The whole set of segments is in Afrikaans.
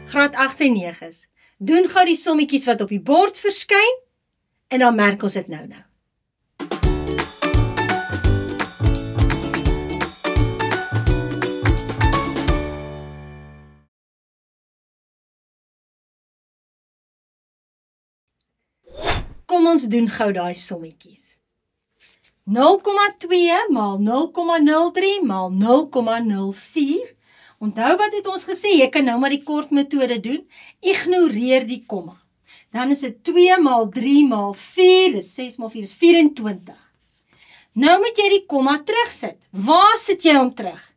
Graad 8 en 9's. Doen gou die sommetjies wat op die bord verskyn en dan merk ons dit nou. Kom ons doen gou daai sommetjies. 0,2 maal 0,03 maal 0,04. Onthou wat het ons gesê, jy kan nou maar die kort metode doen, ignoreer die komma. Dan is dit 2 maal 3 maal 4, dis 6 maal 4, dis 24. Nou moet jy die komma terugsit. Waar sit jy hom terug?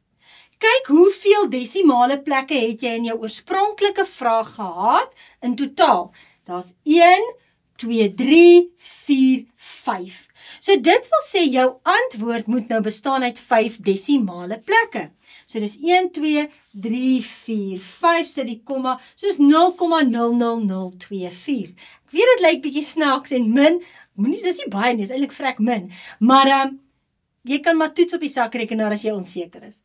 Kyk hoeveel desimale plekke het jy in jou oorspronklike vraag gehad in totaal. Daar's 1, 2, 3, 4, 5. So dit wil sê jou antwoord moet nou bestaan uit 5 desimale plekke. So dis 1, 2, 3, 4, 5, sit die komma, soos 0,00024. Ek weet dit lyk bietjie snaaks en min, dis nie baie nie, is eintlik vrek min, maar jy kan maar toets op die sakrekenaar as jy onseker is.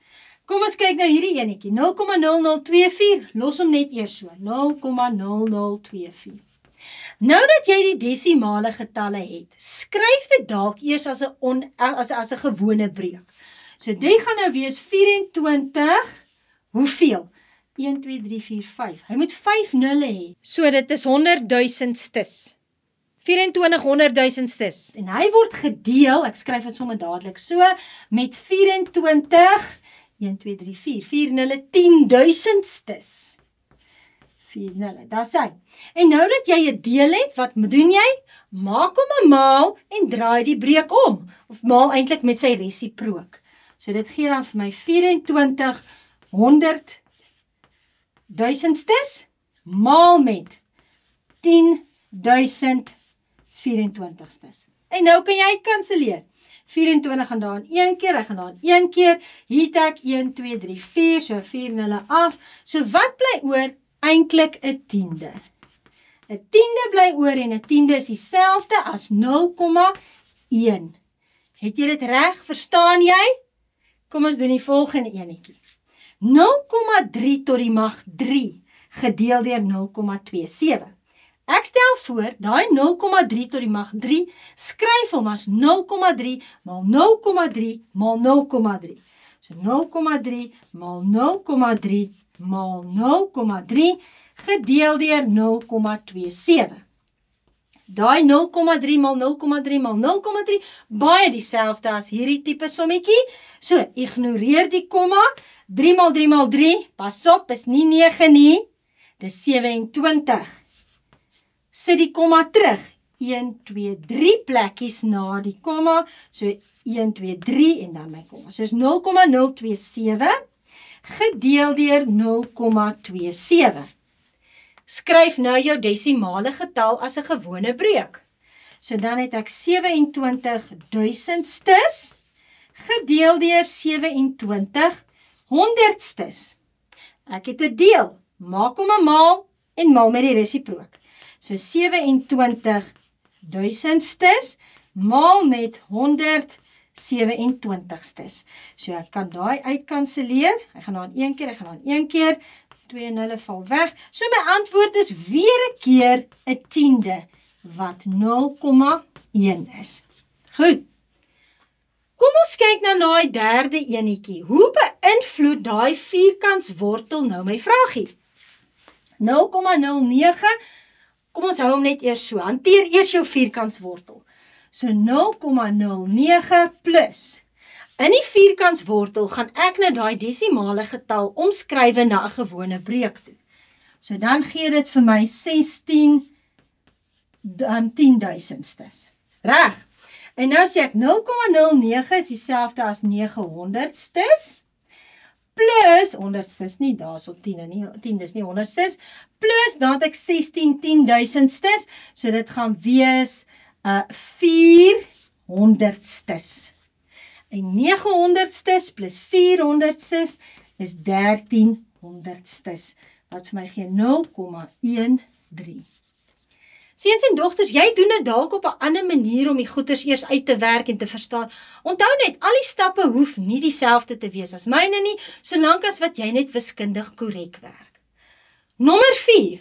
Kom ons kyk nou hierdie enetjie, 0,0024, los hom net eers so, 0,0024. Nou dat jy die desimale getalle het, skryf dit dalk eers as 'n gewone breek. So dit gaan nou wees 24, hoeveel? 1, 2, 3, 4, 5. Hy moet 5 nulle hê. So dit is 100.000stes. 24 100.000stes. En hy word gedeel, ek skryf dit sommer dadelik so, met 24, 1, 2, 3, 4, 4 nulle 10.000stes. 4 nulle, daar is hy. En nou dat jy 'n deel het, wat doen jy? Maak hom 'n maal en draai die breek om. Of maal eintlik met sy resiprook. So dit gee dan vir my 24 100.000stes maal met 10.024stes. En nou kan jy kanselleer. 24 gaan daar in 1 keer, hy gaan daar in 1 keer. Hier het ek 1, 2, 3, 4, so 4 nulle af. So wat bly oor? Eintlik 'n tiende. 'n tiende bly oor en 'n tiende is dieselfde as 0,1. Het jy dit reg? Verstaan jy? Kom ons doen die volgende enetjie. 0,3 tot die mag 3 gedeel deur 0,27. Ek stel voor, daai 0,3 tot die mag 3, skryf hom as 0,3 maal 0,3 maal 0,3. So 0,3 maal 0,3 maal 0,3 gedeel deur 0,27. Daai 0,3 maal 0,3 maal 0,3, baie dieselfde as hierdie tipe sommetjie. So, ignoreer die komma, 3 maal 3 maal 3, pas op, is nie 9 nie, dis 27. Sit die komma terug, 1, 2, 3 plekkies na die komma, so 1, 2, 3 en dan my komma. So is 0,027 gedeel deur 0,27. Skryf nou jou desimale getal as 'n gewone breek. So dan het ek 27.000stes gedeel deur 27 100stes. Ek het 'n deel, maak hom 'n maal en maal met die resiprook. So 27.000stes maal met 127stes. So ek kan daai uitkanselleer. Hy gaan daar in 1 keer, hy gaan daar in 1 keer. 2 nulle val weg. So my antwoord is weer 'n keer 'n tiende wat 0,1 is. Goed. Kom ons kyk nou na die derde enetjie. Hoe beïnvloed daai vierkantswortel nou my vraagie? 0,09. Kom ons hou hom net eers so. Hanteer eers jou vierkantswortel. So 0,09 plus. In die vierkantswortel gaan ek nou daai desimale getal omskrywe na 'n gewone breek toe. So dan gee dit vir my 10.000stes. Reg. En nou sê ek 0,09 is dieselfde as 900stes. Plus, 100stes nie, daar is op 10 nie, 10 is nie 100stes. Plus, dan het ek 16 10.000stes. So dit gaan wees 400stes. En 900stes plus 400stes is 1300stes. Wat vir my gee 0,13. Seuns en dogters, jy doen dit dalk op 'n ander manier om die goeters eers uit te werk en te verstaan. Onthou net, al die stappe hoef nie dieselfde te wees as myne nie, solank as wat jy net wiskundig korrek werk. Nommer 4.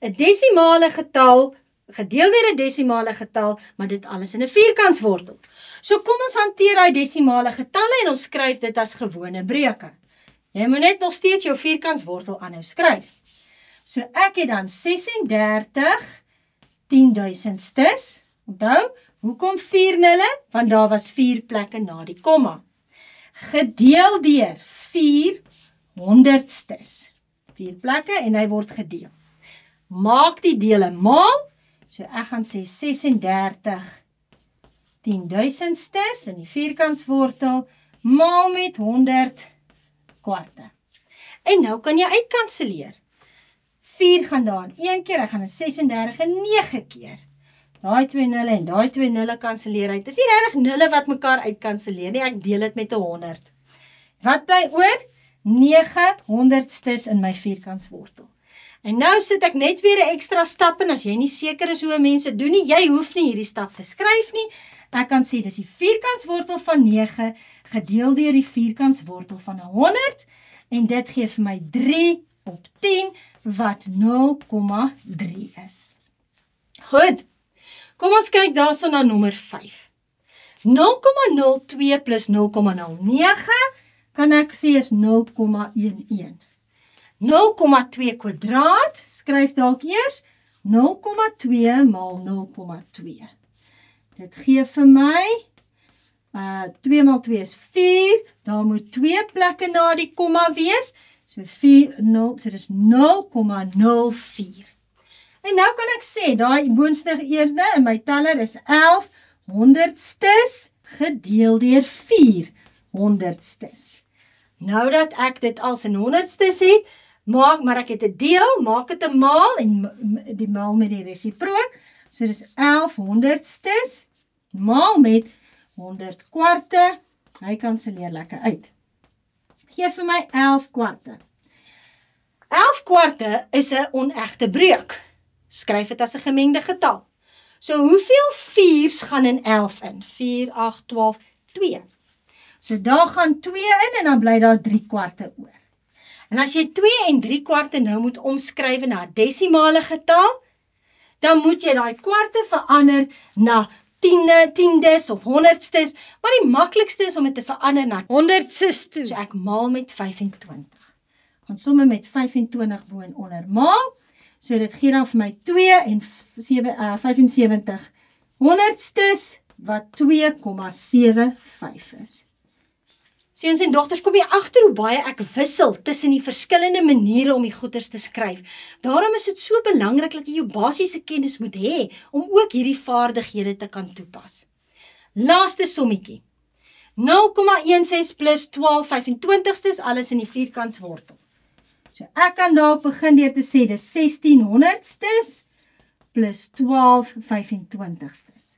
'n desimale getal, gedeel deur 'n desimale getal, maar dit alles in 'n vierkantswortel. So kom ons hanteer daai desimale getalle en ons skryf dit as gewone breuke. Jy moet net nog steeds jou vierkantswortel aanhou skryf. So ek het dan 36 10.000stes. Onthou, hoekom 4 nulle? Want daar was 4 plekke na die komma. Gedeel deur 4 100stes. 4 plekke en hy word gedeel. Maak die dele maal. So ek gaan sê 36 10.000stes in die vierkantswortel maal met 100 kwarte. En nou kan jy uitkanseleer. 4 gaan daar in 1 keer, ek gaan in 36 en 9 keer. Daai 2 nulle en daai 2 nulle kanseleer uit. Dis nie regtig nulle wat mekaar uitkanseleer nie, ek deel dit met 100. Wat bly oor? 9 100stes in my vierkantswortel. En nou sit ek net weer 'n ekstra stap in, as jy nie seker is hoe mense doen nie, jy hoef nie hierdie stap te skryf nie. Ek kan sê, dis die vierkantswortel van 9, gedeel deur die vierkantswortel van 100, en dit gee vir my 3 op 10, wat 0,3 is. Goed, kom ons kyk daarso na nommer 5. 0,02 plus 0,09, kan ek sê is 0,11. 0,2 kwadraat, skryf dalk eers, 0,2 maal 0,2. Dit gee vir my, 2 maal 2 is 4, daar moet 2 plekke na die komma wees, so dis 0,04. En nou kan ek sê, daai boonste eerde in my teller is 11 100stes gedeel deur 4 100stes. Nou dat ek dit als in 100stes het, maar ek het 'n deel, maak dit 'n maal en die maal met die resiprook. So dis 11 100stes maal met 100 kwarte. Hy kanseleer lekker uit. Geef vir my 11 kwarte. 11 kwarte is 'n onegte breuk. Skryf dit as 'n gemengde getal. So hoeveel 4's gaan in 11 in? 4, 8, 12, 2. So daar gaan 2 in en dan bly daar 3 kwarte oor. En as jy 2 en 3 kwarte nou moet omskryf na 'n desimale getal, dan moet jy daai kwarte verander na tiendes of honderdstes, maar die maklikste is om dit te verander na honderdstes toe. So ek maal met 25. Gaan somme met 25 bo en onder maal. So dit gee dan vir my 2 en 75 honderdstes, wat 2,75 is. Seuns en dogters, kom jy agter hoe baie ek wissel tussen die verskillende maniere om die goeders te skryf. Daarom is dit so belangrik dat jy jou basiese kennis moet hê om ook hierdie vaardighede te kan toepas. Laaste sommetjie. 0,16 plus 12 25stes, alles in die vierkantswortel. So ek kan dalk begin deur te sê dis 16 honderdstes plus 12 25stes.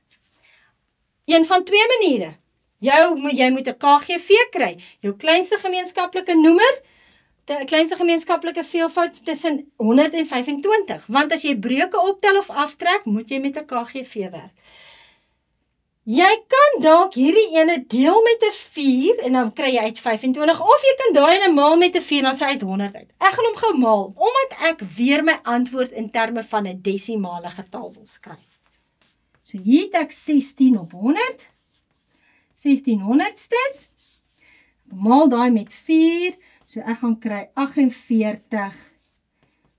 Een van 2 maniere. Jy moet 'n KGV kry, jou kleinste gemeenskaplike noemer, die kleinste gemeenskaplike veelvoud tussen 100 en 25, want as jy breuke optel of aftrek, moet jy met 'n KGV werk. Jy kan dalk hierdie ene deel met 'n 4 en dan kry jy uit 25, of jy kan daai ene maal met 'n 4 en dan sy uit 100 uit. Ek gaan hom gou maal, omdat ek weer my antwoord in terme van 'n desimale getal wil skryf. So hier het ek 16 op 100. 16 honderdstes, maal daai met 4, so ek gaan kry 48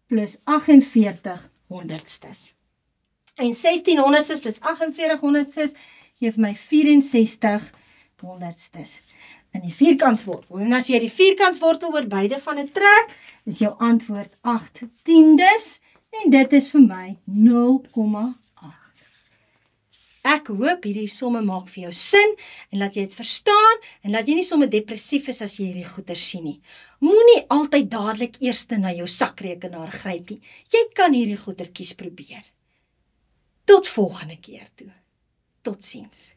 plus 48 honderdstes. En 16 honderdstes plus 48 honderdstes, geef my 64 honderdstes in die vierkantswortel. En as jy die vierkantswortel oor beide van 'n trek, is jou antwoord 8 tiendes, en dit is vir my 0,8. Ek hoop hierdie somme maak vir jou sin, en laat jy dit verstaan, en laat jy nie somme depressief is as jy hierdie goeie sien nie. Moenie altyd dadelik eerste na jou sakrekenaar gryp nie. Jy kan hierdie goedertjies probeer. Tot volgende keer toe. Totsiens.